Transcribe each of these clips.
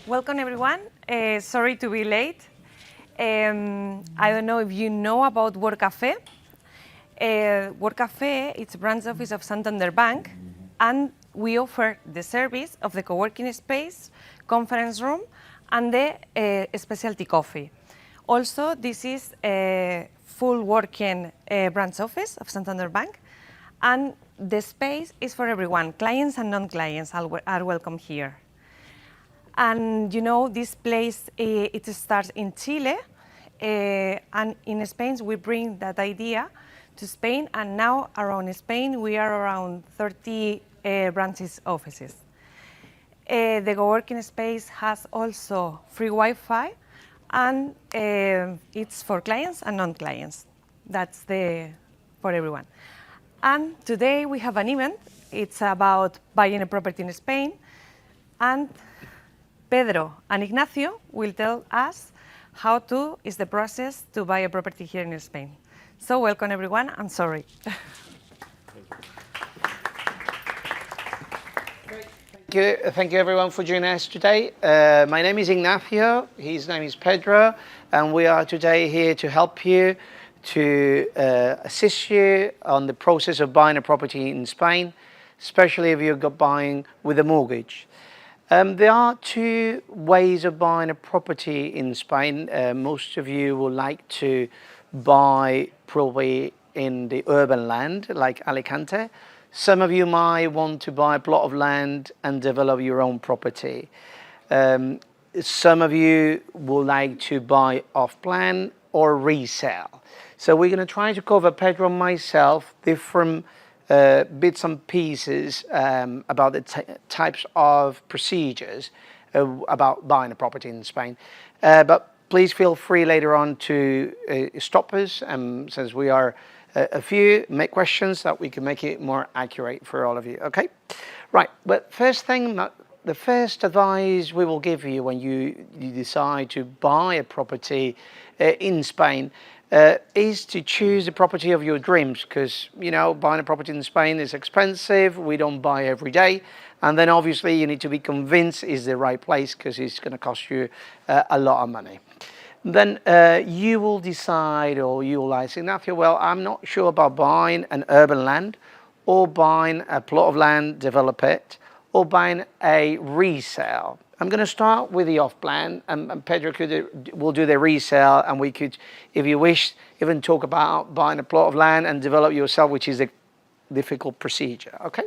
Welcome everyone. Sorry to be late. I don't know if you know about Work Cafe. Work Cafe is a branch office of Santander Bank, and we offer the service of the co-working space, conference room, and the specialty coffee. Also, this is a full working branch office of Santander Bank, and the space is for everyone. Clients and non-clients are welcome here. And you know, this place, it starts in Chile, and in Spain we bring that idea to Spain, and now around Spain we are around 30 branches offices. The co-working space has also free Wi-Fi, and it's for clients and non-clients. That's for everyone. And today we have an event. It's about buying a property in Spain, and Pedro and Ignacio will tell us how is the process to buy a property here in Spain. So welcome everyone, I'm sorry. Thank you everyone for joining us today. My name is Ignacio, his name is Pedro, and we are today here to help you, to assist you on the process of buying a property in Spain, especially if you're buying with a mortgage. There are two ways of buying a property in Spain. Most of you would like to buy probably in the urban land, like Alicante. Some of you might want to buy a plot of land and develop your own property. Some of you would like to buy off-plan or resell. So we're going to try to cover, Pedro and myself, different bits and pieces about the types of procedures about buying a property in Spain. But please feel free later on to stop us, since we are a few, make questions that we can make it more accurate for all of you. Okay, right. But first thing, the first advice we will give you when you decide to buy a property in Spain is to choose the property of your dreams, because you know, buying a property in Spain is expensive. We don't buy every day, and then obviously you need to be convinced it's the right place, because it's going to cost you a lot of money. Then you will decide, or you will say, Ignacio, well, I'm not sure about buying an urban land, or buying a plot of land, develop it, or buying a resale. I'm going to start with the off-plan, and Pedro will do the resale, and we could, if you wish, even talk about buying a plot of land and develop yourself, which is a difficult procedure. Okay.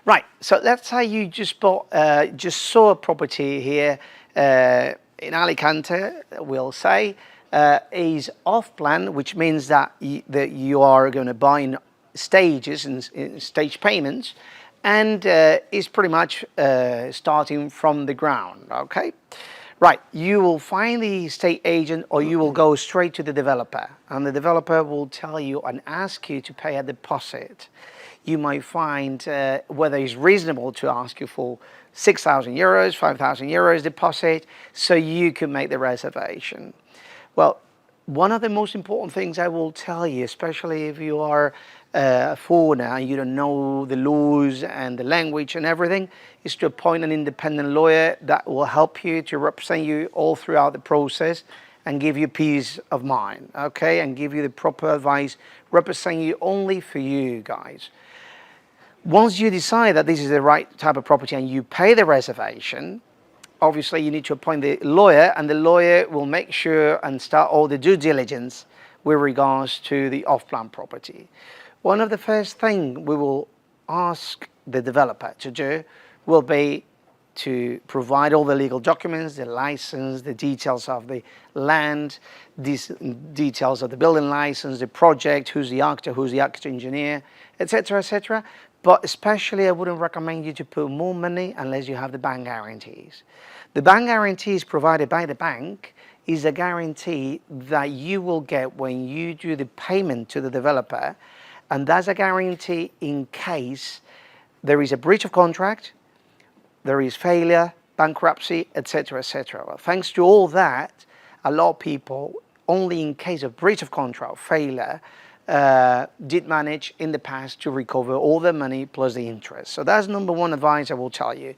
Right. So let's say you just saw a property here in Alicante. We'll say is off-plan, which means that you are going to buy in stages and in stage payments. And is pretty much starting from the ground, okay? Right, you will find the estate agent, or you will go straight to the developer, and the developer will tell you and ask you to pay a deposit. You might find whether it's reasonable to ask you for 6,000 euros, 5,000 euros deposit, so you can make the reservation. Well, one of the most important things I will tell you, especially if you are a foreigner and you don't know the laws and the language and everything, is to appoint an independent lawyer that will help you to represent you all throughout the process and give you peace of mind, okay, and give you the proper advice, represent you only for you guys. Once you decide that this is the right type of property and you pay the reservation, obviously you need to appoint the lawyer, and the lawyer will make sure and start all the due diligence with regards to the off-plan property. One of the first things we will ask the developer to do will be to provide all the legal documents, the license, the details of the land, these details of the building license, the project, who's the architect engineer, etc., etc. But especially I wouldn't recommend you to put more money unless you have the bank guarantees. The bank guarantees provided by the bank is a guarantee that you will get when you do the payment to the developer, and that's a guarantee in case there is a breach of contract, there is failure, bankruptcy, etc., etc. Well, thanks to all that, a lot of people, only in case of breach of contract, failure, did manage in the past to recover all the money plus the interest. So that's number one advice I will tell you.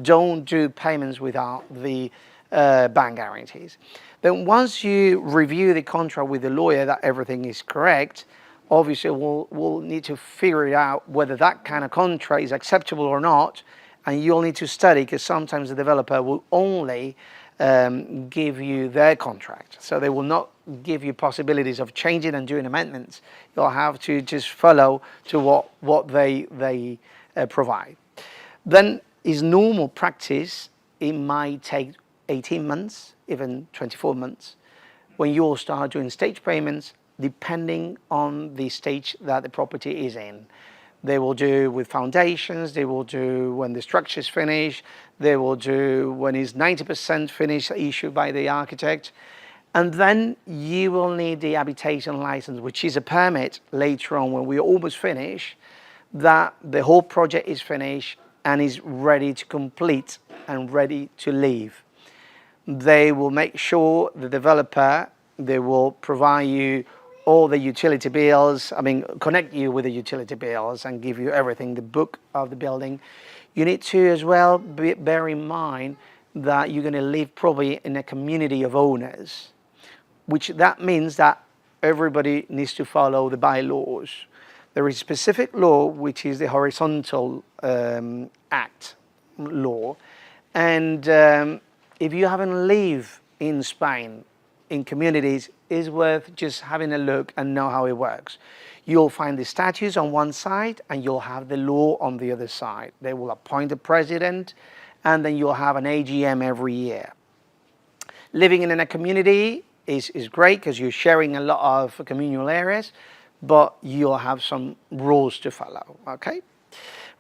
don't do payments without the bank guarantees. Then once you review the contract with the lawyer that everything is correct, obviously we'll need to figure it out whether that kind of contract is acceptable or not, and you'll need to study, because sometimes the developer will only give you their contract, so they will not give you possibilities of changing and doing amendments. You'll have to just follow to what they provide. Then is normal practice, it might take 18 months, even 24 months, when you will start doing stage payments, depending on the stage that the property is in. They will do with foundations, they will do when the structure is finished, they will do when it's 90% finished, issued by the architect. And then you will need the habitation license, which is a permit later on when we're almost finished, that the whole project is finished and is ready to complete and ready to leave. They will make sure, the developer, they will provide you all the utility bills, connect you with the utility bills and give you everything, the book of the building. You need to as well bear in mind that you're going to live probably in a community of owners, which that means that everybody needs to follow the bylaws. There is a specific law, which is the Horizontal Act law. And if you haven't lived in Spain, in communities, it's worth just having a look and know how it works. You'll find the statutes on one side and you'll have the law on the other side. They will appoint a president and then you'll have an AGM every year. Living in a community is great because you're sharing a lot of communal areas, but you'll have some rules to follow, okay?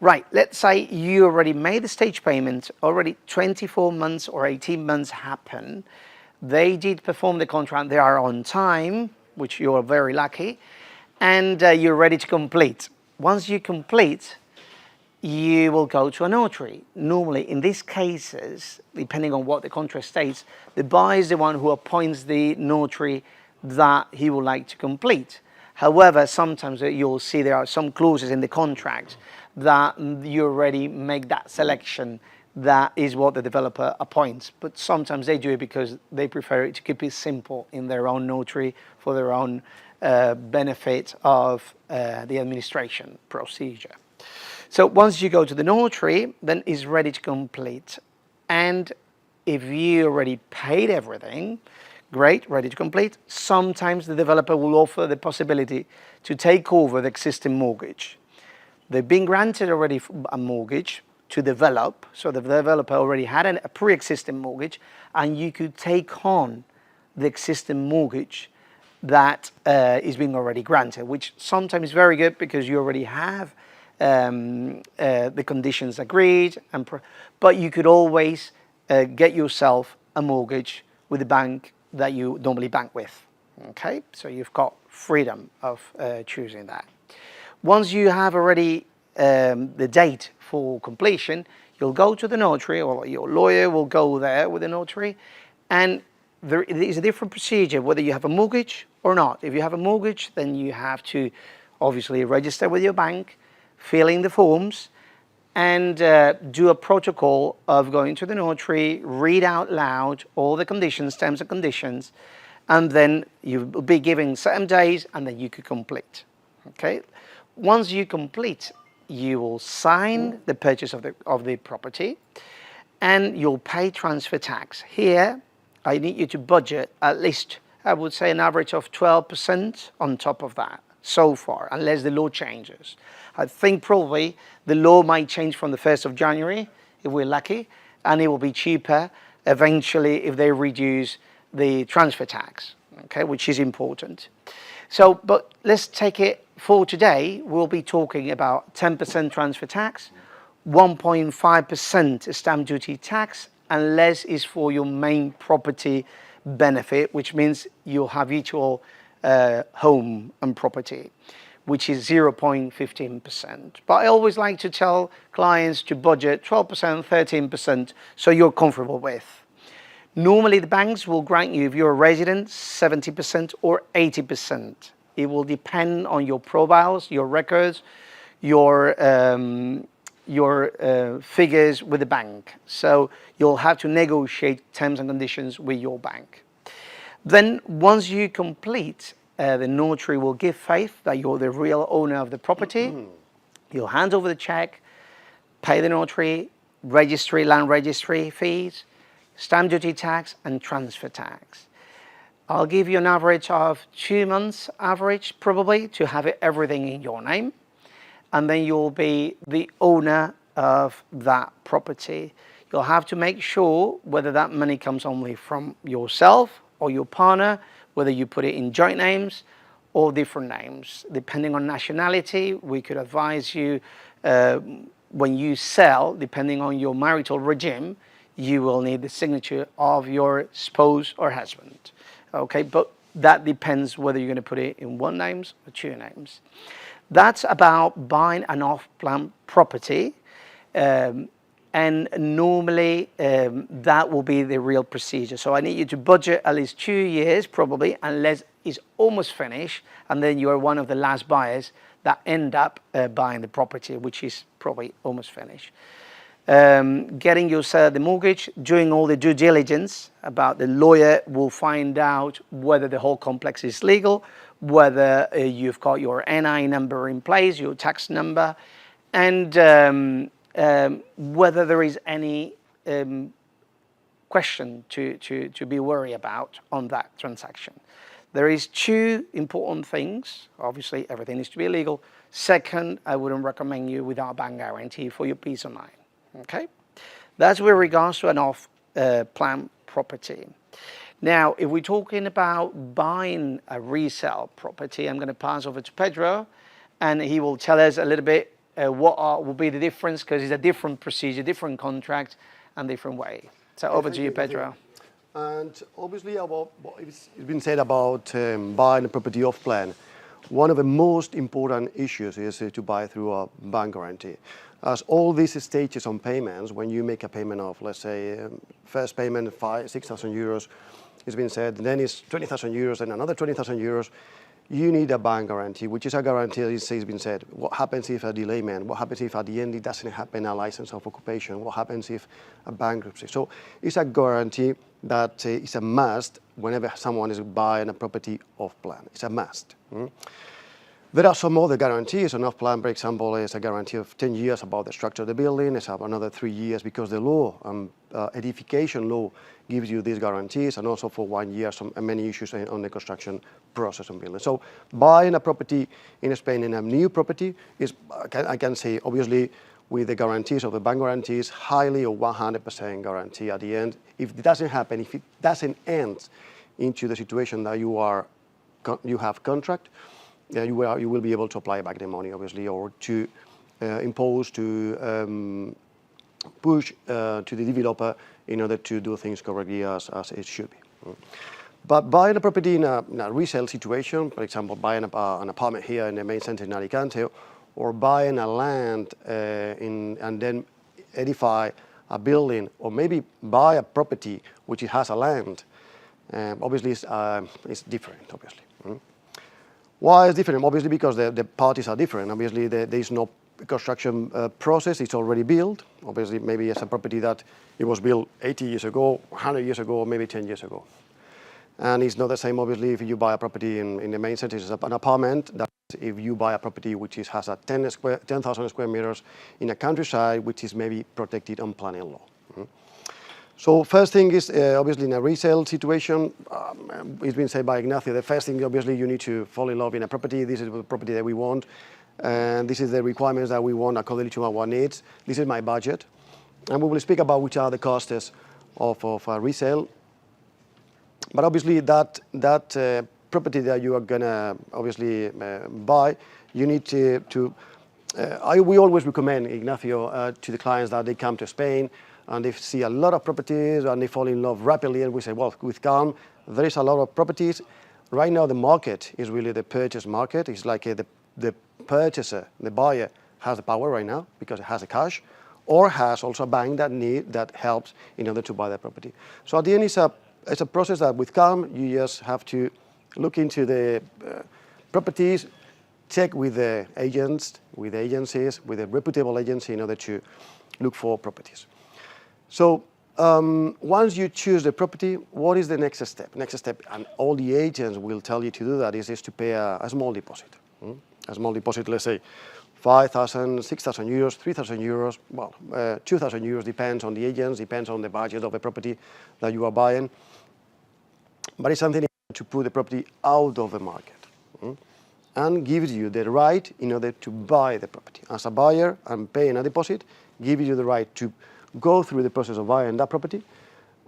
Right, let's say you already made the stage payment, already 24 months or 18 months happen. They did perform the contract, they are on time, which you're very lucky, and you're ready to complete. Once you complete, you will go to a notary. Normally, in these cases, depending on what the contract states, the buyer is the one who appoints the notary that he would like to complete. However, sometimes you'll see there are some clauses in the contract that you already make that selection. That is what the developer appoints. But sometimes they do it because they prefer to keep it simple in their own notary for their own benefit of the administration procedure. So once you go to the notary, then it's ready to complete. And if you already paid everything, great, ready to complete. Sometimes the developer will offer the possibility to take over the existing mortgage. They've been granted already a mortgage to develop, so the developer already had a pre-existing mortgage, and you could take on the existing mortgage that is being already granted, which sometimes is very good because you already have the conditions agreed, but you could always get yourself a mortgage with the bank that you normally bank with. Okay, so you've got freedom of choosing that. Once you have already the date for completion, you'll go to the notary, or your lawyer will go there with the notary, and there is a different procedure whether you have a mortgage or not. If you have a mortgage, then you have to obviously register with your bank, fill in the forms, and do a protocol of going to the notary, read out loud all the conditions, terms and conditions, and then you'll be given 7 days and then you could complete. Okay. Once you complete, you will sign the purchase of the property and you'll pay transfer tax. Here, I need you to budget at least, I would say, an average of 12% on top of that so far, unless the law changes. I think probably the law might change from the 1st of January, if we're lucky, and it will be cheaper eventually if they reduce the transfer tax, okay, which is important. So, but let's take it for today. We'll be talking about 10% transfer tax, 1.5% stamp duty tax, unless it's for your main property benefit, which means you'll have habitual home and property, which is 0.15%. But I always like to tell clients to budget 12%, 13%, so you're comfortable with. Normally the banks will grant you, if you're a resident, 70% or 80%. It will depend on your profiles, your records, your your figures with the bank. So you'll have to negotiate terms and conditions with your bank. Then once you complete, the notary will give faith that you're the real owner of the property. You'll hand over the check, pay the notary, land registry fees, stamp duty tax and transfer tax. I'll give you an average of 2 months average probably to have everything in your name, and then you'll be the owner of that property. You'll have to make sure whether that money comes only from yourself or your partner, whether you put it in joint names or different names. Depending on nationality, we could advise you when you sell, depending on your marital regime, you will need the signature of your spouse or husband. Okay, but that depends whether you're going to put it in one names or two names. That's about buying an off-plan property, and normally that will be the real procedure. So I need you to budget at least 2 years probably, unless it's almost finished, and then you are one of the last buyers that end up buying the property, which is probably almost finished. Getting yourself the mortgage, doing all the due diligence about the lawyer will find out whether the whole complex is legal, whether you've got your NI number in place, your tax number, and whether there is any question to be worried about on that transaction. There is 2 important things. Obviously, everything needs to be legal. Second, I wouldn't recommend you without a bank guarantee for your peace of mind. Okay, that's with regards to an off-plan property. Now, if we're talking about buying a resale property, I'm going to pass over to Pedro, and he will tell us a little bit what will be the difference, because it's a different procedure, different contract, and different way. So over to you, Pedro. And obviously, about what it's been said about buying a property off-plan, one of the most important issues is to buy through a bank guarantee. As all these stages on payments, when you make a payment of, let's say, first payment 6,000 euros, it's been said, then it's 20,000 euros and another 20,000 euros, you need a bank guarantee, which is a guarantee, it's been said. What happens if a delayment? What happens if at the end it doesn't happen, a license of occupation? What happens if a bankruptcy? So it's a guarantee that is a must whenever someone is buying a property off-plan. It's a must. There are some other guarantees. An off-plan, for example, is a guarantee of 10 years about the structure of the building. It's another 3 years because the law, edification law, gives you these guarantees, and also for 1 year, many issues on the construction process and building. So buying a property in Spain, in a new property, is, I can say, obviously, with the guarantees of the bank guarantees, highly or 100% guarantee at the end. If it doesn't happen, if it doesn't end into the situation that you have contract, you will be able to apply back the money, obviously, or to impose, to push to the developer in order to do things correctly as it should be. But buying a property in a resale situation, for example, buying an apartment here in the main center in Alicante, or buying a land and then edify a building, or maybe buy a property which has a land, obviously it's different, obviously. Why is different? Obviously because the parties are different. Obviously there is no construction process, it's already built. Obviously maybe it's a property that it was built 80 years ago, 100 years ago, or maybe 10 years ago. And it's not the same, obviously, if you buy a property in the main city, it's an apartment, that if you buy a property which has a 10,000 square meters in a countryside, which is maybe protected on planning law. So first thing is, obviously, in a resale situation, it's been said by Ignacio, the first thing, obviously, you need to fall in love in a property. This is the property that we want, and this is the requirements that we want according to our needs. This is my budget. And we will speak about which are the costs of a resale. But obviously, that property that you are gonna obviously buy, you need we always recommend, Ignacio, to the clients that they come to Spain and they see a lot of properties and they fall in love rapidly, and we say, well, with calm, there is a lot of properties. Right now, the market is really the purchase market. It's like the purchaser, the buyer, has the power right now because it has the cash, or has also a bank that helps in order to buy the property. So at the end, it's a process that with calm, you just have to look into the properties, check with the agents, with the agencies, with a reputable agency in order to look for properties. So once you choose the property, what is the next step? Next step, and all the agents will tell you to do that, is to pay a small deposit. A small deposit, let's say 5,000, 6,000 euros, 3,000 euros, well, 2,000 euros, depends on the agents, depends on the budget of the property that you are buying. But it's something to put the property out of the market and gives you the right in order to buy the property. As a buyer and paying a deposit, gives you the right to go through the process of buying that property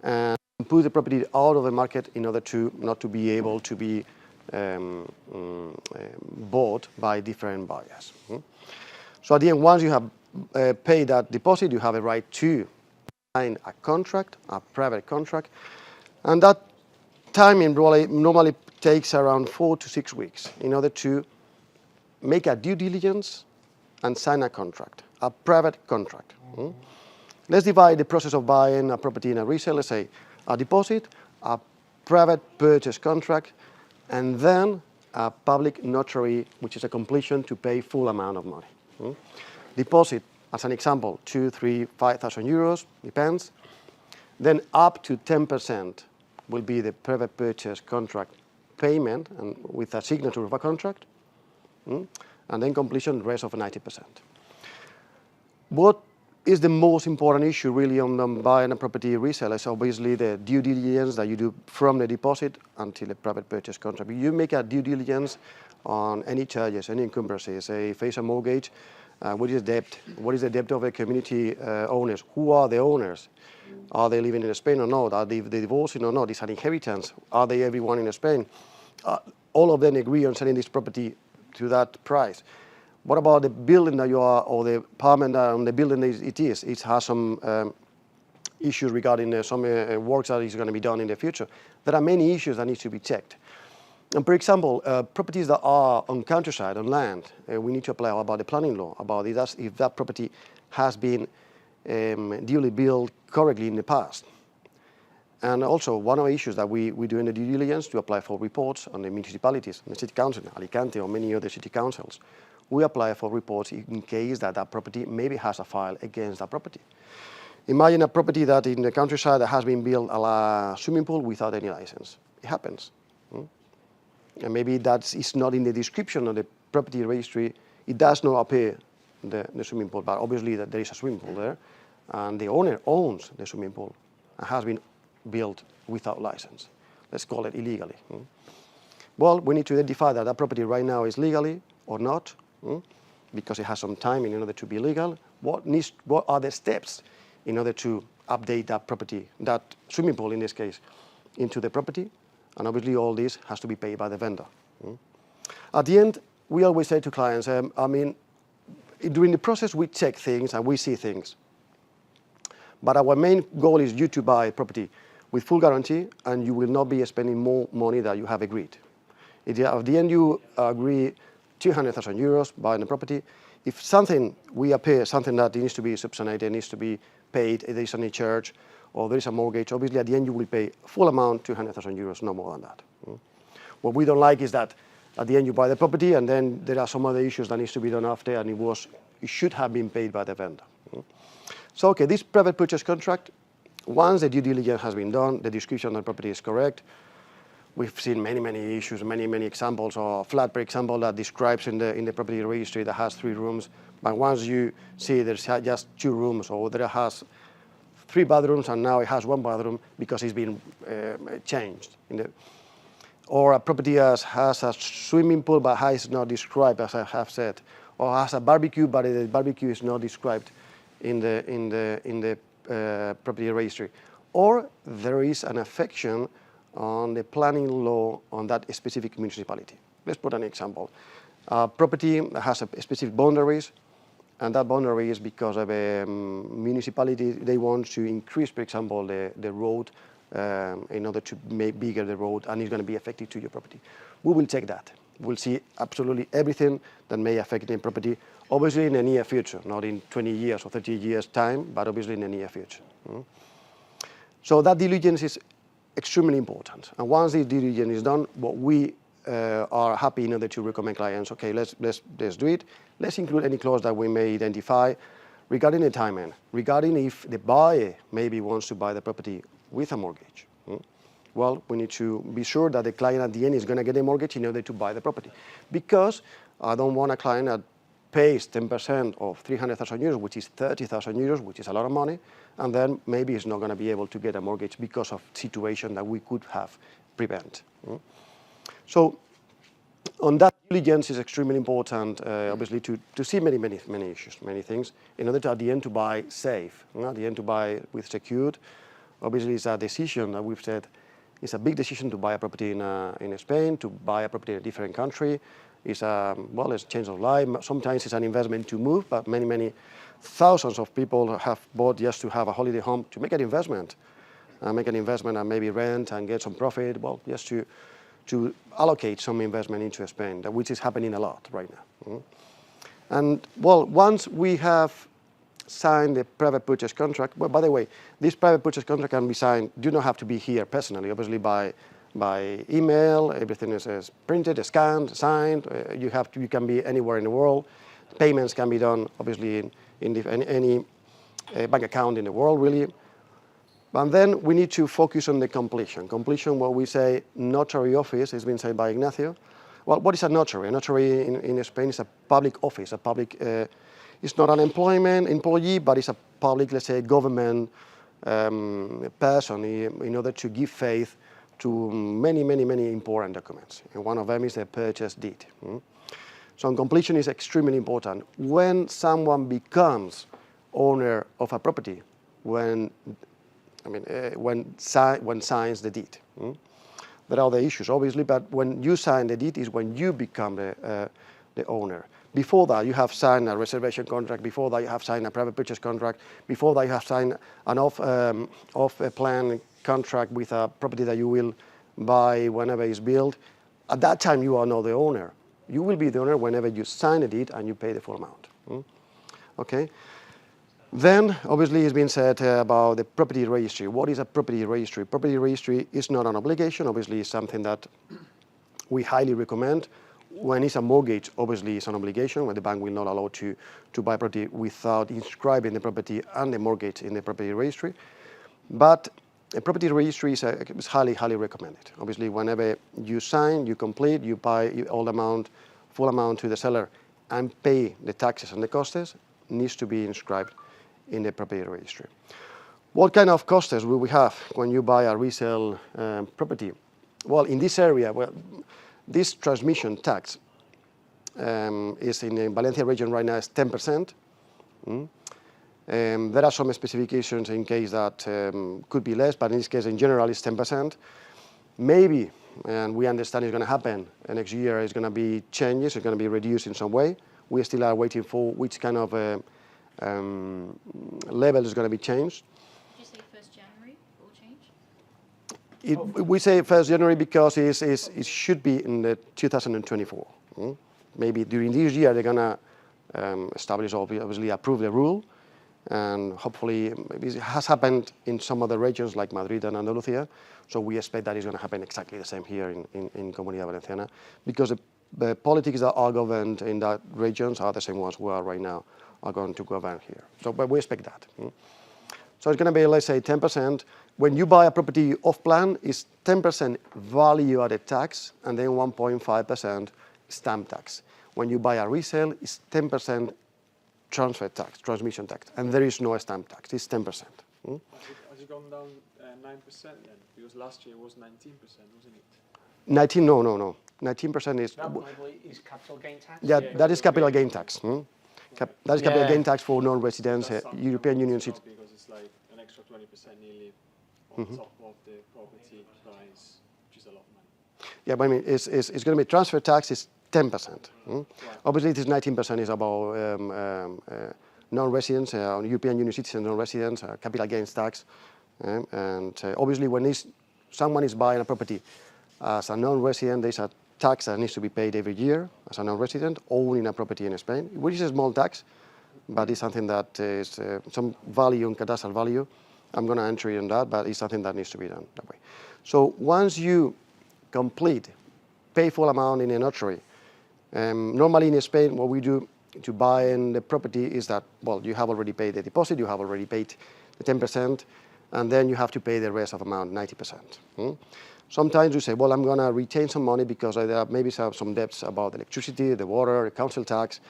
and put the property out of the market in order to not to be able to be bought by different buyers. So at the end, once you have paid that deposit, you have a right to sign a contract, a private contract, and that timing normally takes around 4 to 6 weeks in order to make a due diligence and sign a contract, a private contract. Let's divide the process of buying a property in a resale, let's say a deposit, a private purchase contract, and then a public notary, which is a completion to pay full amount of money. Deposit, as an example, 2, 3, 5,000 euros, depends. Then up to 10% will be the private purchase contract payment and with a signature of a contract, and then completion, rest of 90%. What is the most important issue really on buying a property resale is obviously the due diligence that you do from the deposit until the private purchase contract. You make a due diligence on any charges, any encumbrances, say face a mortgage, what is debt, what is the debt of the community owners, who are the owners, are they living in Spain or not, are they divorcing or not, is an inheritance, are they everyone in Spain, all of them agree on selling this property to that price. What about the building that you are, or the apartment on the building it is? It has some issues regarding some works that is going to be done in the future. There are many issues that need to be checked. And for example, properties that are on countryside, on land, we need to apply about the planning law, about if that property has been duly built correctly in the past. And also, one of the issues that we do in the due diligence to apply for reports on the municipalities, the city council, Alicante or many other city councils. We apply for reports in case that property maybe has a file against that property. Imagine a property that in the countryside that has been built a la swimming pool without any license. It happens. And maybe that is not in the description of the property registry. It does not appear the swimming pool, but obviously that there is a swimming pool there, and the owner owns the swimming pool and has been built without license. Let's call it illegally. Well, we need to identify that that property right now is legally or not, because it has some time in order to be legal. What are the steps in order to update that property, that swimming pool in this case, into the property? And obviously all this has to be paid by the vendor. At the end, we always say to clients, during the process we check things and we see things. But our main goal is you to buy property with full guarantee, and you will not be spending more money than you have agreed. At the end you agree 200,000 euros buying the property. If we appear something that needs to be substantiated, needs to be paid, if there is any charge, or there is a mortgage, obviously at the end you will pay full amount, 200,000 euros, no more than that. What we don't like is that at the end you buy the property and then there are some other issues that needs to be done after, and it should have been paid by the vendor. So okay, this private purchase contract, once the due diligence has been done, the description of the property is correct. We've seen many issues, many examples, or a flat, for example, that describes in the property registry that has 3 rooms, but once you see there's just 2 rooms, or there has 3 bathrooms and now it has 1 bathroom because it's been changed. Or a property has a swimming pool but is not described, as I have said, or has a barbecue but the barbecue is not described in the property registry, or there is an affection on the planning law on that specific municipality. Let's put an example. A property has a specific boundaries, and that boundary is because of a municipality, they want to increase, for example, the road in order to make bigger the road, and it's going to be affected to your property. We will check that. We'll see absolutely everything that may affect the property, obviously in the near future, not in 20 years or 30 years time, but obviously in the near future. So that diligence is extremely important. And once the diligence is done, what we are happy in order to recommend clients, okay, let's do it. Let's include any clause that we may identify regarding the timing, regarding if the buyer maybe wants to buy the property with a mortgage. Well, we need to be sure that the client at the end is going to get a mortgage in order to buy the property. Because I don't want a client that pays 10% of 300,000 euros, which is 30,000 euros, which is a lot of money, and then maybe is not going to be able to get a mortgage because of situation that we could have prevent. So on that, diligence is extremely important, obviously, to see many issues, many things, in order to, at the end, to buy safe, at the end to buy with secured. Obviously, it's a decision that we've said, it's a big decision to buy a property in Spain, to buy a property in a different country. It's well, it's a change of life. Sometimes it's an investment to move, but many thousands of people have bought just to have a holiday home, to make an investment, and maybe rent and get some profit. Well, just to allocate some investment into Spain, which is happening a lot right now. And well, once we have signed the private purchase contract, well, by the way, this private purchase contract can be signed, do not have to be here personally, obviously by email, everything is printed, scanned, signed, you can be anywhere in the world. Payments can be done, obviously, in any bank account in the world, really. And then we need to focus on the completion. Completion, what we say, notary office, has been said by Ignacio. Well, what is a notary? A notary in Spain is a public office, a public, it's not an employee, but it's a public, let's say, government person in order to give faith to many important documents. And one of them is the purchase deed. So completion is extremely important. When someone becomes owner of a property, when signs the deed. There are other issues, obviously, but when you sign the deed is when you become the owner. Before that, you have signed a reservation contract. Before that, you have signed a private purchase contract. Before that, you have signed an off-plan contract with a property that you will buy whenever it's built. At that time, you are not the owner. You will be the owner whenever you sign a deed and you pay the full amount. Okay. Then, obviously, it's been said about the property registry. What is a property registry? Property registry is not an obligation. Obviously, it's something that we highly recommend. When it's a mortgage, obviously, it's an obligation, where the bank will not allow to buy property without inscribing the property and the mortgage in the property registry. But a property registry is highly recommended. Obviously, whenever you sign, you complete, you pay full amount to the seller and pay the taxes and the costs, needs to be inscribed in the property registry. What kind of costs will we have when you buy a resale property? Well, in this area, this transmission tax is in the Valencia region right now is 10%. There are some specifications in case that could be less, but in this case, in general, it's 10%. Maybe, and we understand it's going to happen, next year it's going to be changes, it's going to be reduced in some way. We still are waiting for which kind of level is going to be changed. Did you say 1st January it will change? We say 1st January because it should be in the 2024. Maybe during this year they're going to establish, obviously approve the rule, and hopefully it has happened in some other regions like Madrid and Andalusia, so we expect that it's going to happen exactly the same here in Comunidad Valenciana, because the politics that are governed in that regions are the same ones who are right now are going to govern here. So, but we expect that. So it's going to be, let's say, 10%. When you buy a property off plan, it's 10% value-added tax and then 1.5% stamp tax. When you buy a resale, it's 10% transfer tax, transmission tax, and there is no stamp tax. It's 10%. Has it gone down 9% then? Because last year was 19%, wasn't it? 19? No. 19% is. That probably is capital gain tax. Yeah, that is capital gain tax. That is capital gain tax for non-residents, European Union citizens. Because it's like an extra 20% nearly on top of the property price, which is a lot of money. Yeah, but I mean, it's going to be transfer tax is 10%. Obviously, this 19% is about non-residents, European Union citizens, non-residents, capital gains tax. And obviously, when someone is buying a property as a non-resident, there's a tax that needs to be paid every year as a non-resident owning a property in Spain, which is a small tax, but it's something that is some value, cadastral value. I'm going to enter in that, but it's something that needs to be done that way. So once you complete pay full amount in a notary. Normally in Spain, what we do to buy the property is that, well, you have already paid the deposit, you have already paid the 10%, and then you have to pay the rest of amount, 90%. Sometimes you say, well, I'm going to retain some money because there are maybe some debts about electricity, the water, the council tax.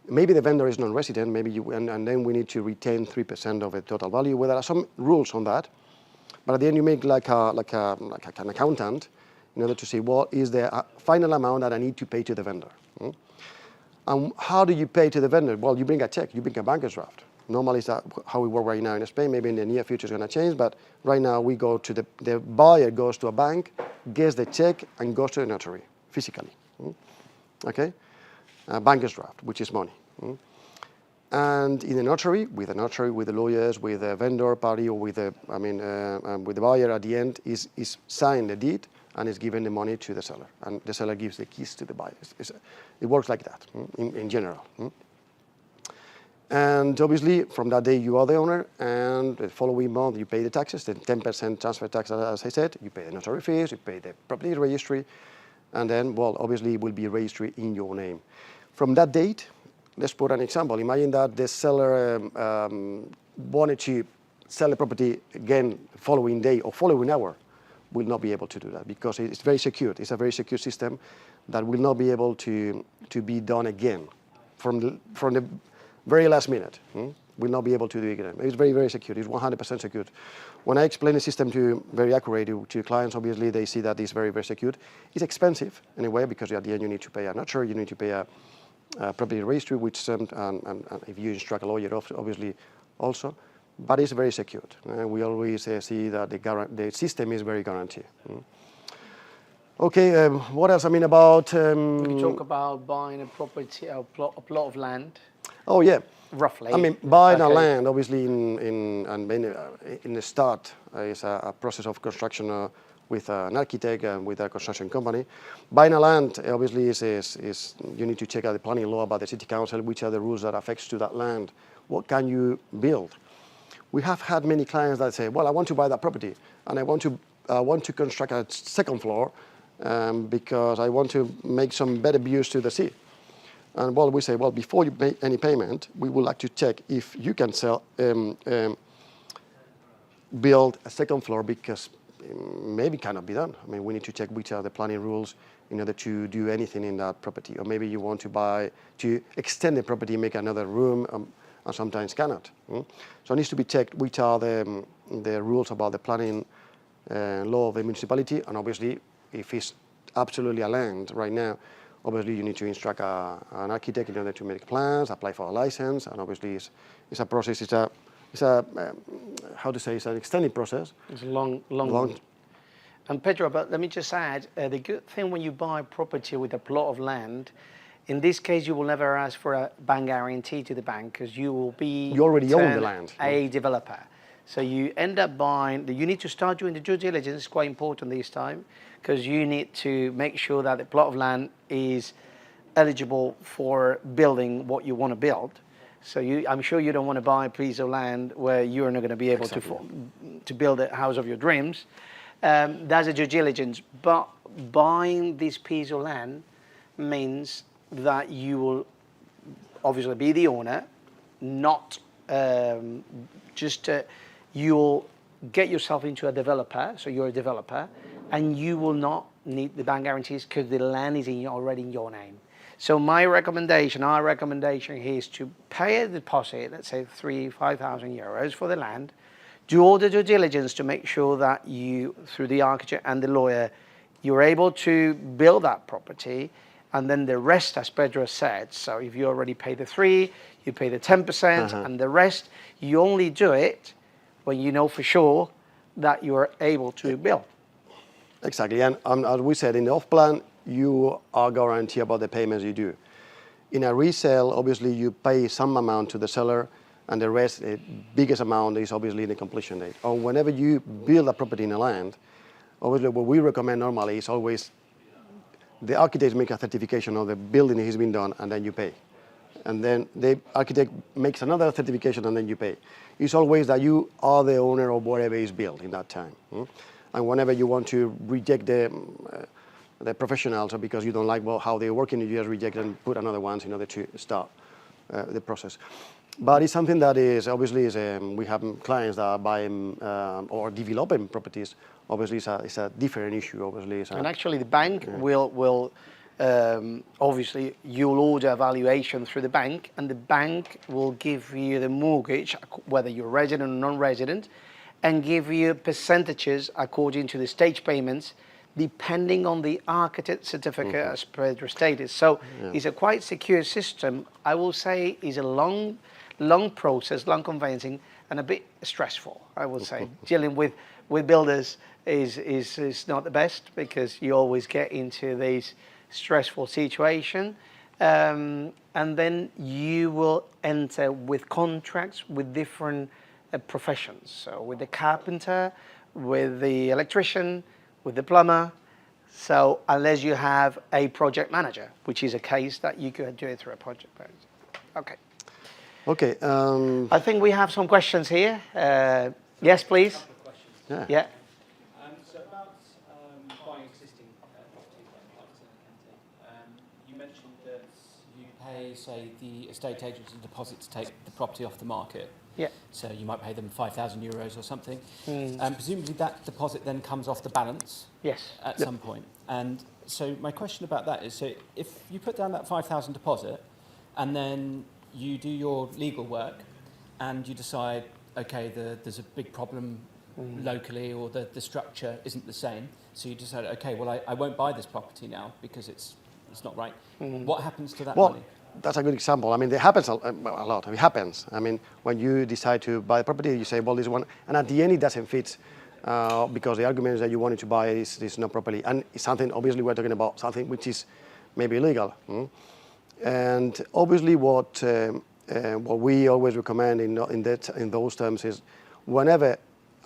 Maybe the vendor is non-resident, and then we need to retain 3% of the total value. Well, there are some rules on that, but at the end you make like an accountant in order to say what is the final amount that I need to pay to the vendor. And how do you pay to the vendor? Well, you bring a check, you bring a banker's draft. Normally, is that how we work right now in Spain. Maybe in the near future it's going to change, but right now we go to the buyer goes to a bank, gets the check, and goes to the notary physically. Okay, a banker's draft, which is money. And in the notary, with the lawyers, with the vendor party, or with the buyer at the end, is signed the deed and is given the money to the seller, and the seller gives the keys to the buyer. It works like that in general. And obviously, from that day, you are the owner, and the following month, you pay the taxes, the 10% transfer tax, as I said, you pay the notary fees, you pay the property registry, and then, well, obviously, it will be registered in your name. From that date, let's put an example. Imagine that the seller wanted to sell the property again following day or following hour. Will not be able to do that because it's very secure. It's a very secure system that will not be able to be done again from the very last minute. Will not be able to do it again. It's very, very secure. It's 100% secure. When I explain the system very accurate to clients, obviously they see that it's very, very secure. It's expensive anyway because at the end you need to pay a notary, you need to pay a property registry, which and if you instruct a lawyer, obviously also. But it's very secured. We always see that the system is very guaranteed. Okay, what else? I mean about... We can talk about buying a property, a plot of land. Oh, yeah. Roughly. I mean, buying a land, obviously, in the start, is a process of construction with an architect and with a construction company. Buying a land, obviously, is you need to check out the planning law about the city council, which are the rules that affects to that land. What can you build? We have had many clients that say, well, I want to buy that property, and I want to construct a second floor because I want to make some better views to the sea. And well, we say, well, before you make any payment, we would like to check if you can build a second floor because maybe cannot be done. I mean, we need to check which are the planning rules in order to do anything in that property. Or maybe you want to extend the property, make another room, and sometimes cannot. So it needs to be checked which are the rules about the planning law of the municipality, and obviously, if it's absolutely a land right now, obviously you need to instruct an architect in order to make plans, apply for a license, and obviously it's a process. It's a how to say? It's an extended process. It's a long. And Pedro, but let me just add, the good thing when you buy property with a plot of land, in this case, you will never ask for a bank guarantee to the bank because you will be... You already own the land. ...a developer. So you end up buying... You need to start doing the due diligence. It's quite important this time because you need to make sure that the plot of land is eligible for building what you want to build. So I'm sure you don't want to buy a piece of land where you're not going to be able to build a house of your dreams. That's a due diligence. But buying this piece of land means that you will obviously be the owner, not you'll get yourself into a developer, so you're a developer, and you will not need the bank guarantees because the land is already in your name. So our recommendation here is to pay a deposit, let's say 5,000 euros for the land, do all the due diligence to make sure that you, through the architect and the lawyer, you're able to build that property. And then the rest, as Pedro said, so if you already pay the 3, you pay the 10%, and the rest, you only do it when you know for sure that you are able to build. Exactly, and as we said, in the off-plan, you are guaranteed about the payments you do. In a resale, obviously, you pay some amount to the seller, and the rest, the biggest amount is obviously the completion date. Or whenever you build a property in a land, obviously what we recommend normally is always the architect make a certification of the building has been done, and then you pay. And then the architect makes another certification, and then you pay. It's always that you are the owner of whatever is built in that time. And whenever you want to reject the the professionals, or because you don't like how they're working, you just reject and put another ones in order to start the process. But it's something that is obviously we have clients that are buying or developing properties. Obviously, it's a different issue. Obviously, and actually the bank will obviously you'll order a valuation through the bank, and the bank will give you the mortgage, whether you're resident or non-resident, and give you percentages according to the stage payments, depending on the architect certificate, as Pedro stated. So it's a quite secure system. I will say it's a long process, long conveyancing, and a bit stressful, I will say. Dealing with builders is not the best, because you always get into these stressful situation, and then you will enter with contracts with different professions. So with the carpenter, with the electrician, with the plumber. So unless you have a project manager, which is a case that you could do it through a project manager. Okay. Okay. I think we have some questions here. Yes, please. Yeah. So about buying existing properties like Pellicer and you mentioned that you pay, say, the estate agents a deposit to take the property off the market. Yeah. So you might pay them €5,000 or something. Presumably that deposit then comes off the balance. Yes. At some point. And so my question about that is, so if you put down that 5,000 deposit and then you do your legal work and you decide, okay, there's a big problem locally, or the structure isn't the same, so you decide, okay, well, I won't buy this property now because it's not right. What happens to that money? That's a good example. I mean, it happens a lot. It happens. I mean, when you decide to buy a property, you say, well, this one, and at the end it doesn't fit because the argument that you wanted to buy is not properly, and it's something, obviously we're talking about something which is maybe illegal. And obviously what we always recommend in those terms is, whenever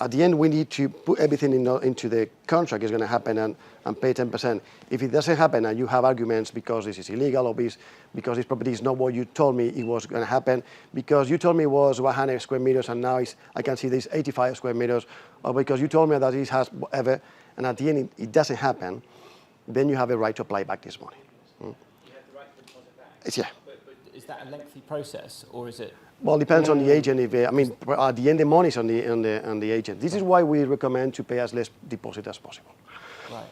at the end we need to put everything into the contract is going to happen and pay 10%. If it doesn't happen and you have arguments because this is illegal, or because this property is not what you told me it was going to happen, because you told me it was 100 square meters and now I can see this 85 square meters, or because you told me that it has whatever, and at the end it doesn't happen, then you have a right to apply back this money. You have the right to deposit back? Yeah. But is that a lengthy process, or is it? Well, it depends on the agent. I mean, at the end, the money is on the agent. This is why we recommend to pay as less deposit as possible. Right.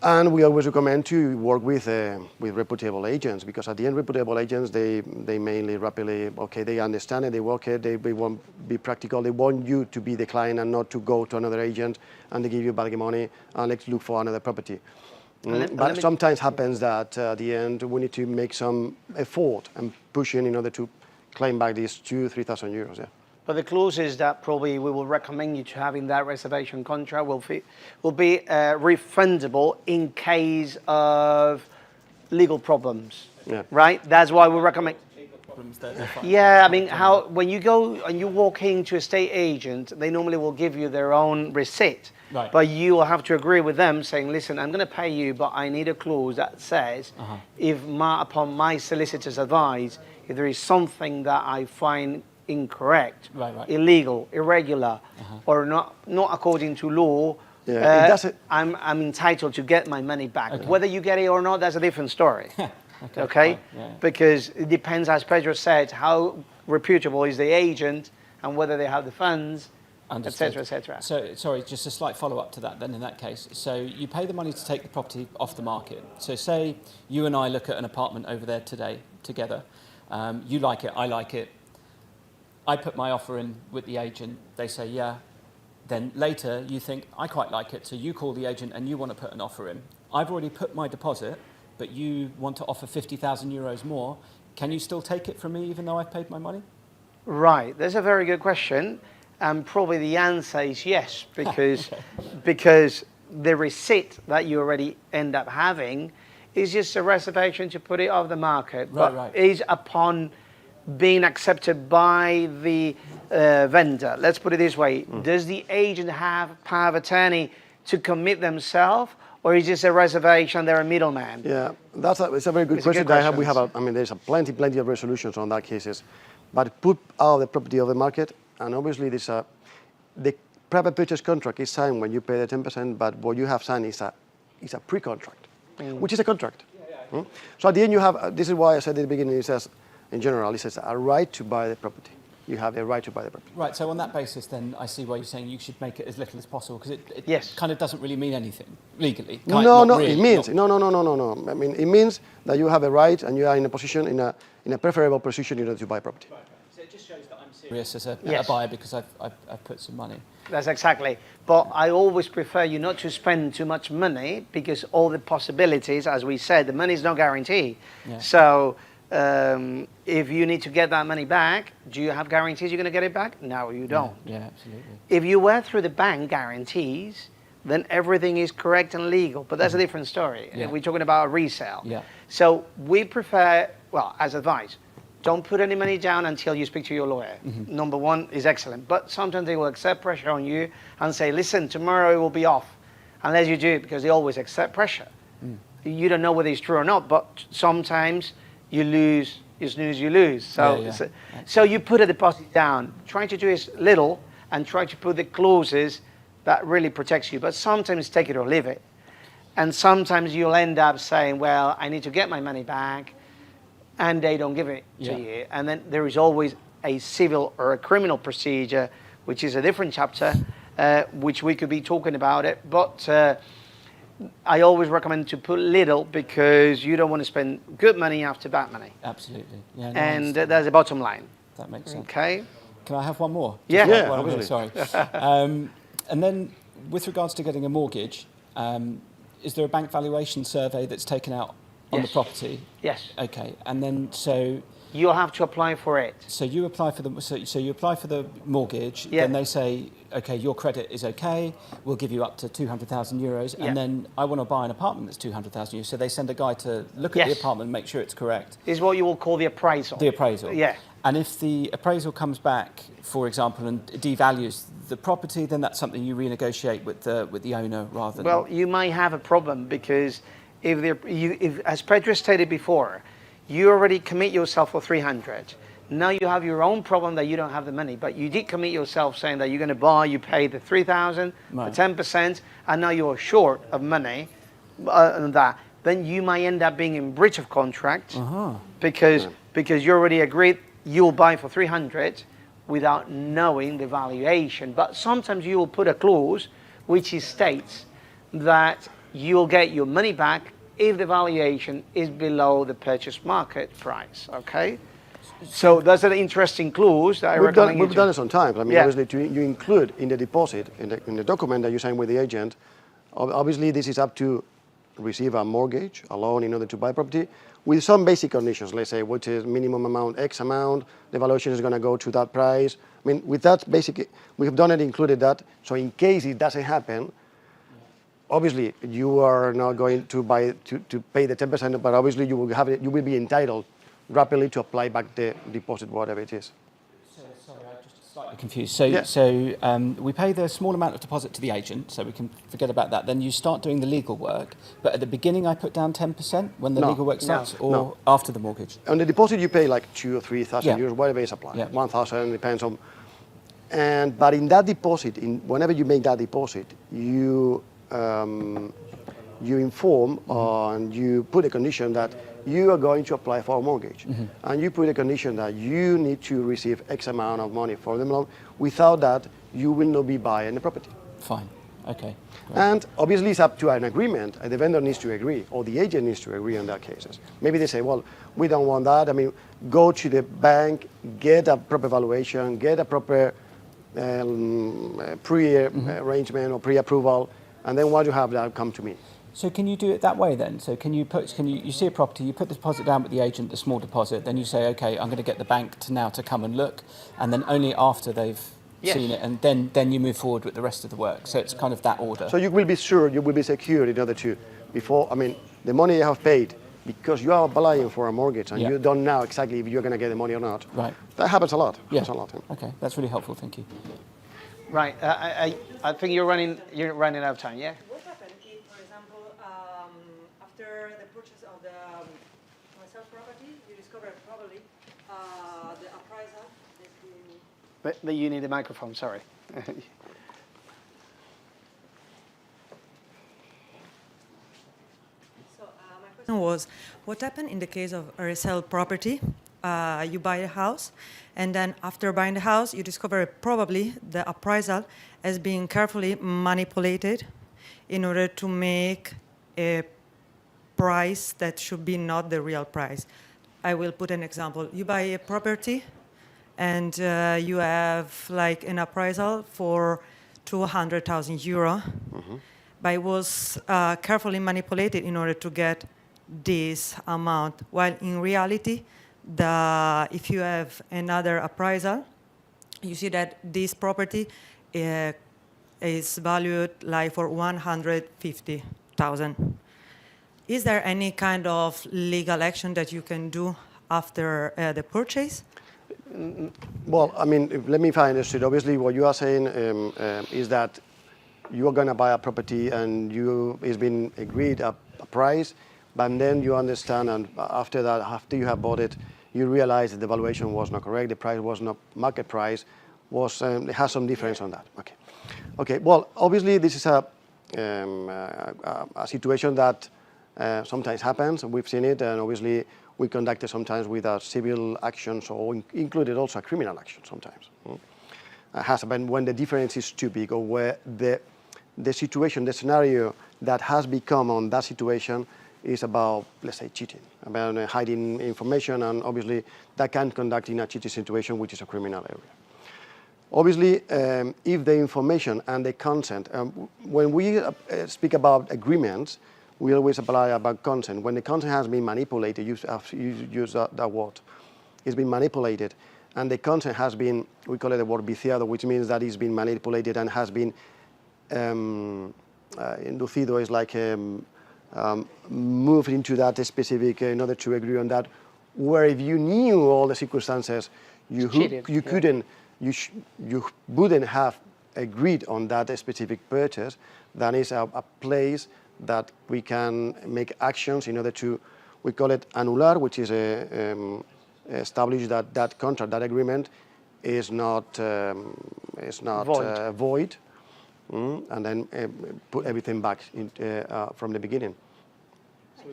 And we always recommend to work with reputable agents, because at the end, reputable agents, they mainly rapidly, okay, they understand it, they work it, they won't be practical, they want you to be the client and not to go to another agent and they give you back the money and let's look for another property. But sometimes happens that at the end, we need to make some effort and push in order to claim back these 2,000-3,000 euros. Yeah. But the clauses that probably we will recommend you to have in that reservation contract will be refundable in case of legal problems. Yeah. Right? That's why we recommend. Legal problems that they're fine. Yeah, I mean, when you go and you walk into a estate agent, they normally will give you their own receipt. Right. But you will have to agree with them saying, listen, I'm going to pay you, but I need a clause that says, upon my solicitor's advice, if there is something that I find incorrect, illegal, irregular, or not according to law, I'm entitled to get my money back. Okay. Whether you get it or not, that's a different story. Okay? Yeah. Because it depends, as Pedro said, how reputable is the agent and whether they have the funds, etc., etc. So, sorry, just a slight follow-up to that then in that case. So you pay the money to take the property off the market. So say you and I look at an apartment over there today together. You like it, I like it. I put my offer in with the agent. They say, yeah. Then later you think, I quite like it. So you call the agent and you want to put an offer in. I've already put my deposit, but you want to offer 50,000 euros more. Can you still take it from me even though I've paid my money? Right. That's a very good question. And probably the answer is yes, because the receipt that you already end up having is just a reservation to put it off the market, but is upon being accepted by the vendor. Let's put it this way. Does the agent have power of attorney to commit themselves, or is this a reservation, they're a middleman? Yeah, it's a very good question. There's plenty of resolutions on that cases, but put out the property of the market, and obviously the private purchase contract is signed when you pay the 10%, but what you have signed is a is a pre-contract, which is a contract. So at the end you have, this is why I said at the beginning, it says, in general, it says a right to buy the property. You have a right to buy the property. Right, so on that basis then I see why you're saying you should make it as little as possible because it Yes. kind of doesn't really mean anything legally. No, Not really, it means, not- no. I mean, it means that you have a right and you are in a position, in a preferable position in order to buy property. So it just shows that I'm serious as a Yes. buyer because I've put some money. That's exactly. But I always prefer you not to spend too much money because all the possibilities, as we said, the money is not guaranteed. Yeah. So if you need to get that money back, do you have guarantees you're going to get it back? No, you don't. Yeah, absolutely. If you were through the bank guarantees, then everything is correct and legal. But that's a different story. Yeah. We're talking about a resale. Yeah. So we prefer, well, as advice, don't put any money down until you speak to your lawyer. Number one is excellent. But sometimes they will accept pressure on you and say, listen, tomorrow it will be off. Unless you do it, because they always accept pressure. You don't know whether it's true or not, but sometimes you lose, you snooze, you lose. So, Yeah. so you put a deposit down. Try to do as little and try to put the clauses that really protects you. But sometimes take it or leave it. And sometimes you'll end up saying, well, I need to get my money back, and they don't give it to Yeah. you. And then there is always a civil or a criminal procedure, which is a different chapter, which we could be talking about it. But I always recommend to put little because you don't want to spend good money after bad money. Absolutely. Yeah, no, And that's the bottom line. that makes sense. Okay? Can I have one more? Yeah. Just Yeah, one more, obviously. sorry. And then with regards to getting a mortgage, is there a bank valuation survey that's taken out on the Yes. property? Yes. Okay. And then so You'll have to apply for it. you apply for the so you apply for the mortgage, Yeah. then they say, okay, your credit is okay, we'll give you up to 200,000 euros, Yeah. and then I want to buy an apartment that's 200,000 euros. So they send a guy to look at the Yes. apartment and make sure it's correct. Is what you will call the appraisal. The appraisal. Yeah. And if the appraisal comes back, for example, and devalues the property, then that's something you renegotiate with the owner rather than. Well, you might have a problem because if as Pedro stated before, you already commit yourself for 300. Now you have your own problem that you don't have the money, but you did commit yourself saying that you're going to buy, you pay the 3,000, Right. the 10%, and now you're short of money on that. Then you might end up being in breach of contract because you already agreed you'll buy for 300 without knowing the valuation. But sometimes you will put a clause which states that you'll get your money back if the valuation is below the purchase market price, okay? So that's an interesting clause that I recommend you We've to- done it sometimes. I mean, Yeah. obviously, you include in the deposit, in the document that you sign with the agent, obviously this is up to receive a mortgage, a loan in order to buy property, with some basic conditions. Let's say, what is minimum amount, X amount, the valuation is going to go to that price. I mean, with that basic, we have done it, included that. So in case it doesn't happen, obviously you are not going to buy to pay the 10%, but obviously you will have it, you will be entitled rapidly to apply back the deposit, whatever it is. Sorry, I'm just slightly confused. So, Yeah. we pay the small amount of deposit to the agent, so we can forget about that. Then you start doing the legal work, but at the beginning I put down 10% when the No. legal work starts, or No. after the mortgage? On the deposit, you pay like 2,000 or 3,000 Yeah. euros, whatever is applied. Yeah. 1,000 depends on. But in that deposit, whenever you make that deposit, you inform and you put a condition that you are going to apply for a mortgage, and you put a condition that you need to receive X amount of money for the loan. Without that, you will not be buying the property. Fine. Okay. Great. And obviously, it's up to an agreement. The vendor needs to agree, or the agent needs to agree on that cases. Maybe they say, well, we don't want that. I mean, go to the bank, get a proper valuation, get a proper pre-arrangement or pre-approval, and then once you have that, come to me. So can you do it that way then? So can you see a property, you put the deposit down with the agent, the small deposit, then you say, okay, I'm going to get the bank to come and look, and then only after they've Yes. seen it, and then you move forward with the rest of the work. So it's kind of that order. So you will be sure, you will be secure in order to, before, I mean, the money you have paid, because you are applying for a mortgage and Yeah. you don't know exactly if you're going to get the money or not. Right. That happens a lot. Yeah. Happens a lot. Okay, that's really helpful. Thank you. Right, I think you're running out of time, yeah? What happens if, for example, after the purchase of the resale property, you discover probably the appraisal is But you need a microphone, sorry. question was, what happened in the case of a resale property? You buy a house, and then after buying the house, you discover probably the appraisal has been carefully manipulated in order to make a price that should be not the real price. I will put an example. You buy a property, and you have like an appraisal for 200,000 euro, but it was carefully manipulated in order to get this amount, while in reality, if you have another appraisal, you see that this property is valued like for 150,000. Is there any kind of legal action that you can do after the purchase? Well, I mean, let me if I understood. Obviously, what you are saying is that you are going to buy a property and it's been agreed a price, but then you understand, and after that, after you have bought it, you realize that the valuation was not correct, the price was not market price, it has some difference on that. Okay. Okay. Well, obviously, this is a situation that sometimes happens. We've seen it, and obviously, we conduct it sometimes with civil actions, or included also a criminal action sometimes. It has happened when the difference is too big, or where the situation, the scenario that has become on that situation is about, let's say, cheating, about hiding information, and obviously that can conduct in a cheating situation, which is a criminal area. Obviously, if the information and the consent, when we speak about agreements, we always apply about consent. When the consent has been manipulated, you use that word, it's been manipulated, and the consent has been, we call it the word viciado, which means that it's been manipulated and has been inducido, is like moved into that specific in order to agree on that, where if you knew all the circumstances, you wouldn't have agreed on that specific purchase. That is a place that we can make actions in order to, we call it annular, which is establish that that contract, that agreement is not void, and then put everything back from the beginning. So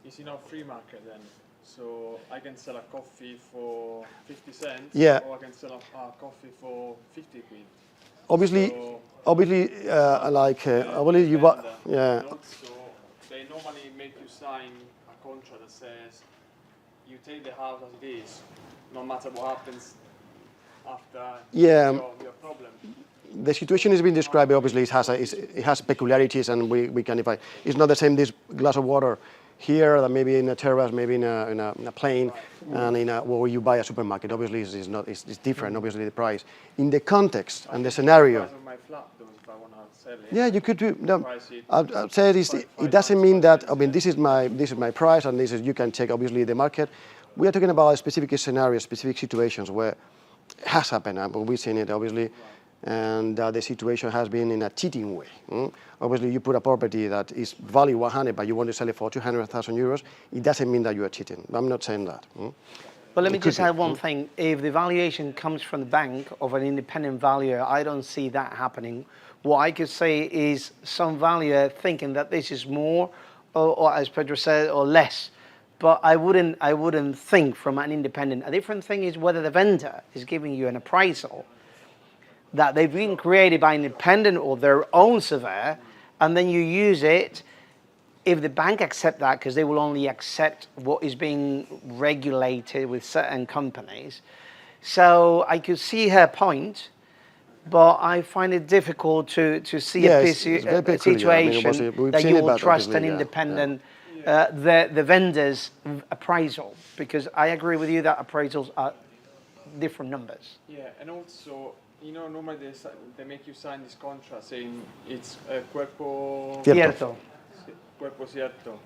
it's in a free market then. So I can sell a coffee for 50 cents, yeah, or I can sell a coffee for 50 quid. Obviously, so obviously, obviously you buy, yeah. So they normally make you sign a contract that says you take the house as it is, no matter what happens after. Yeah. Your problem. The situation has been described. Obviously, it has peculiarities, and we can define. It's not the same. This glass of water here, that maybe in a terrace, maybe in a plane, and where you buy a supermarket. Obviously, it's different. Obviously, the price in the context and the scenario. The price of my flat, though, if I want to sell it. Yeah, you could do. No, I'd say it doesn't mean that. I mean, this is my price, and you can check. Obviously, the market. We are talking about specific scenarios, specific situations where it has happened, but we've seen it obviously. And the situation has been in a cheating way. Obviously, you put a property that is value 100, but you want to sell it for 200,000 euros. It doesn't mean that you are cheating. I'm not saying that. But let me just add one thing. If the valuation comes from the bank of an independent valuer, I don't see that happening. What I could say is some valuer thinking that this is more, or as Pedro said, or less. But I wouldn't think from an independent. A different thing is whether the vendor is giving you an appraisal that they've been created by an independent or their own surveyor, and then you use it. If the bank accept that, because they will only accept what is being regulated with certain companies. So I could see her point, but I find it difficult to see a situation that you will trust an independent, the vendor's appraisal, because I agree with you that appraisals are different numbers. Yeah, and also, you know, normally they make you sign this contract saying it's cuerpo cierto. Cuerpo cierto.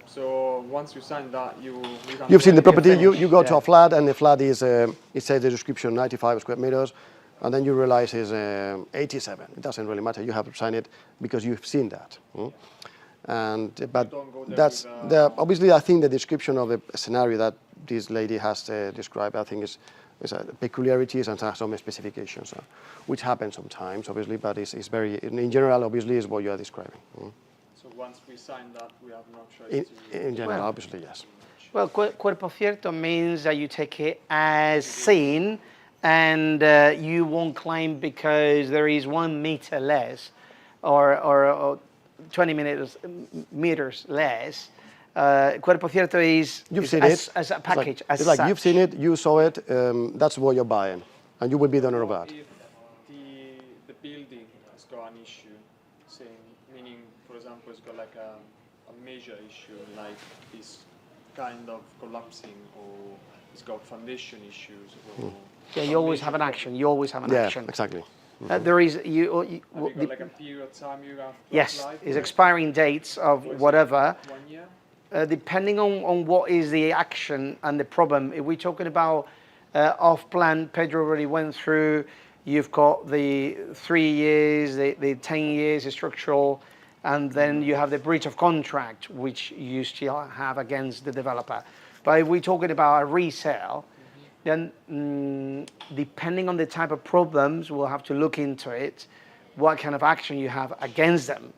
So once you sign that, you've seen the property. You go to a flat, and the flat is it says the description 95 square meters, and then you realize it's 87. It doesn't really matter. You have to sign it because you've seen that. But that's obviously. I think the description of the scenario that this lady has described, I think is peculiarities and some specifications, which happen sometimes, obviously, but it's very, in general, obviously, is what you are describing. So once we sign that, we have no choice In general, obviously, yes. Well, cuerpo cierto means that you take it as seen, and you won't claim because there is 1 meter less or 20 meters less. Cuerpo cierto is You've seen as, it. as a package. It's like you've seen it, you saw it, that's what you're buying, and you will be the owner of that. If the building has got an issue, meaning, for example, it's got like a major issue, like it's kind of collapsing, or it's got foundation issues, or Yeah, you always have an action. You always have an Yeah, action. exactly. There is have you got like a period of time you have to yes, apply is for? expiring dates of Or is it whatever. 1 year? Depending on what is the action and the problem. If we're talking about off-plan, Pedro already went through. You've got the 3 years, the 10 years, the structural, and then you have the breach of contract, which you still have against the developer. But if we're talking about a resale, then depending on the type of problems, we'll have to look into it, what kind of action you have against them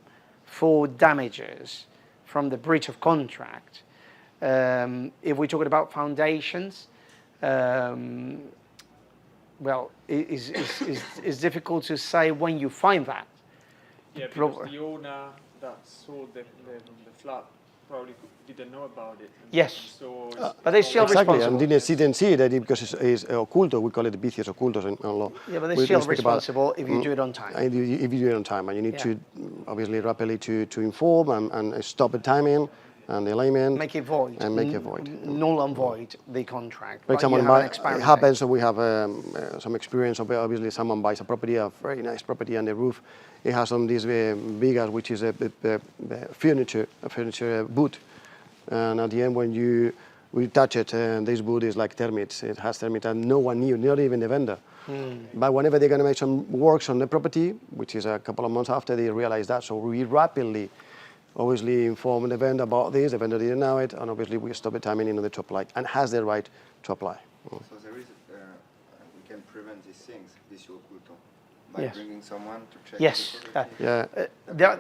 for damages from the breach of contract. If we're talking about foundations, well, it's difficult to say when you find that. Yeah, because the owner that sold the flat probably didn't know about it. Yes. So But they're still Exactly, responsible. and didn't see it because it's oculto. We call it vicios ocultos in law. Yeah, but they're We still speak about- responsible if you do it on time. If you do it on time, and you need Yeah. to obviously rapidly to inform and stop the timing and the alignment. Make it void. And make it void. Null and void the contract. For but you example, have an it expiry happens, so we have some experience of obviously someone buys a property, a very nice property, and the roof, it has on this vigas, which is a furniture boot. And at the end, when we touch it, this wood is like termites. It has termites, and no one knew, not even the vendor. But whenever they're going to make some works on the property, which is a couple of months after, they realize that. So we rapidly, obviously, inform the vendor about this. The vendor didn't know it, and obviously we stop the timing in order to apply, and has the right to apply. So there is, we can prevent these things, vicio oculto, by Yes. bringing someone to check Yes. the property. Yeah.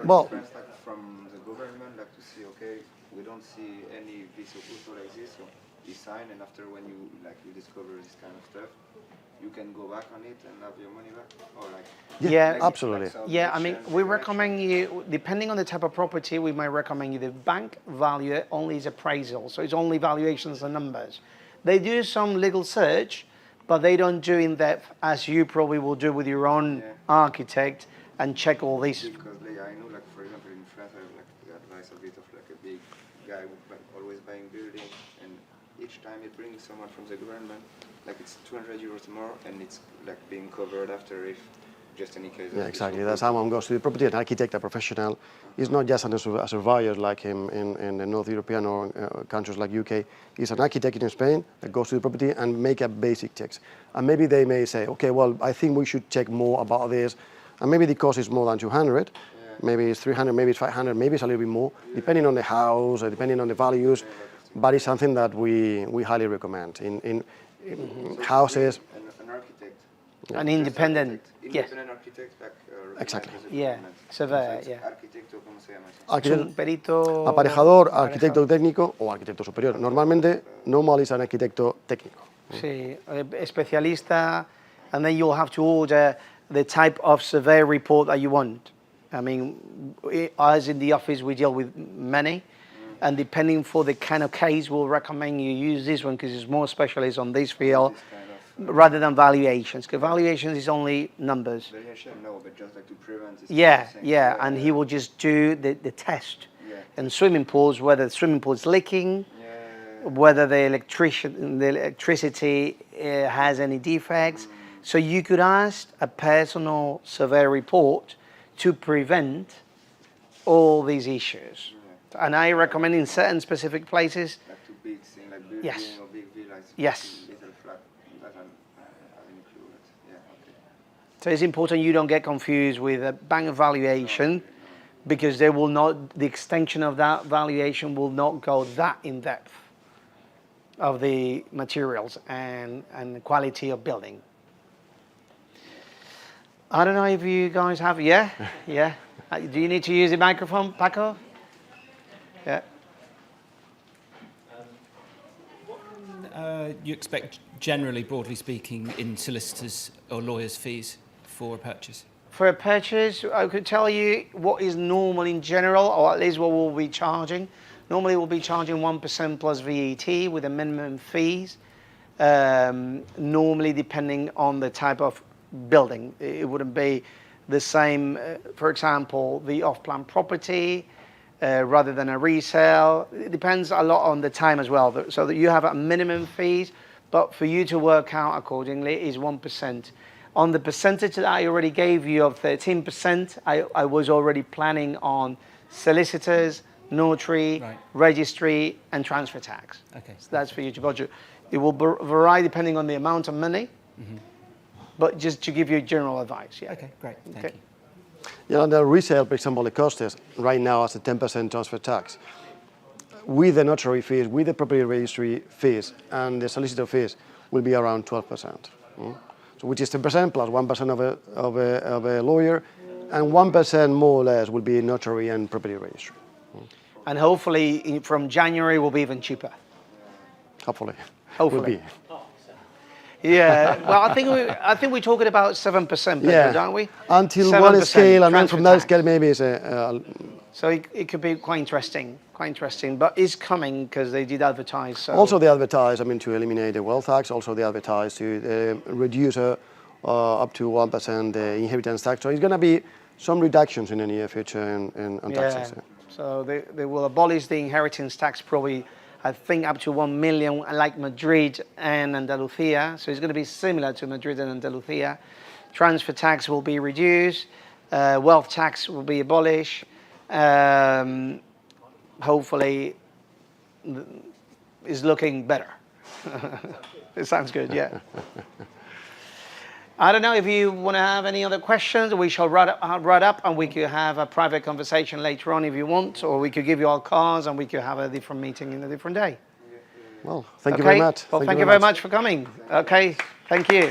Well, Difference, like, from the government, like to see, okay, we don't see any vicio oculto like this, so you sign, and after when you discover this kind of stuff, you can go back on it and have your money back, or like. Yeah, like absolutely. some yeah, I mean, options, we direction. recommend you, depending on the type of property, we might recommend you the bank value only is appraisal, so it's only valuations and numbers. They do some legal search, but they don't do in depth as you probably will do with your own Yeah. architect and check all this. Because I know, like, for example, in France, I have like the advice a bit of like a big guy who always buying building, and each time it brings someone from the government, like it's 200 euros more, and it's like being covered after if just any case. Yeah, exactly. That's how one goes to the property. An architect, a professional, is not just a surveyor like in the North European or countries like UK. He's an architect in Spain that goes to the property and make a basic checks. And maybe they may say, okay, well, I think we should check more about this. And maybe the cost is more than 200. Maybe it's 300, maybe it's 500, maybe it's a little bit more, depending on the house, depending on the values. But it's something that we highly recommend. In houses. An architect. An independent, yes. Independent architect, like, Exactly. recognized as a Yeah, government. surveyor, So it's yeah. Arquitecto, ¿cómo se llama eso? Es un Arquitecto, perito aparejador, arquitecto técnico o arquitecto superior. Normalmente, normal is an arquitecto técnico. Sí, especialista, and then you'll have to order the type of survey report that you want. I mean, us in the office, we deal with many, and depending for the kind of case, we'll recommend you use this one because it's more specialist on this field This kind of rather than valuations, because valuations is only numbers. variation, no, but just like to prevent this. Yeah, kind of thing. yeah, and he will just do the test. Yeah. And swimming pools, whether the swimming pool is leaking, Yeah. whether the electricity has any defects. So you could ask a personal survey report to prevent all these issues. And I recommend in certain specific places, Like too big thing, like building Yes. or big villas. Yes. Little flat, doesn't include it. Yeah, okay. so it's important you don't get confused with a bank valuation because they will not, the extension of that valuation will not go that in depth of the materials and the quality of building. I don't know if you guys have, yeah? Do you need to use the microphone, Paco? Yeah. You expect, generally, broadly speaking, in solicitors or lawyers' fees for a purchase? For a purchase, I could tell you what is normal in general, or at least what we'll be charging. Normally, we'll be charging 1% plus VAT with the minimum fees. Normally, depending on the type of building, it wouldn't be the same. For example, the off-plan property, rather than a resale. It depends a lot on the time as well. So that you have a minimum fees, but for you to work out accordingly is 1%. On the percentage that I already gave you of 13%, I was already planning on solicitors, notary, Right. registry, and transfer tax. Okay. So that's for you to budget. It will vary depending on the amount of money, but just to give you general advice. Yeah. Okay, great. Thank Okay. you. Yeah, on the resale, for example, the cost is right now as a 10% transfer tax. With the notary fees, with the property registry fees, and the solicitor fees will be around 12%. So which is 10% plus 1% of a lawyer, and 1% more or less will be notary and property registry. And hopefully from January will be even cheaper. Hopefully. Hopefully. Will be. Yeah, well, I think we're talking about 7%, Pedro, Yeah. don't we? Until 7% one scale, and then transfer from that tax. scale, maybe it's So it could be quite interesting, but it's coming because they did advertise. So. Also, they advertise, to eliminate the wealth tax. Also, they advertise to reduce up to 1% the inheritance tax. So it's going to be some reductions in the near future on taxes. Yeah. So they will abolish the inheritance tax probably, I think, up to 1 million, like Madrid and Andalusia. So it's going to be similar to Madrid and Andalusia. Transfer tax will be reduced. Wealth tax will be abolished. Hopefully, is looking better. It sounds good, yeah. I don't know if you want to have any other questions. We shall write up and we could have a private conversation later on if you want, or we could give you our cards and we could have a different meeting in a different day. Well, thank you very much. Well, thank you very much for coming. Okay, thank you.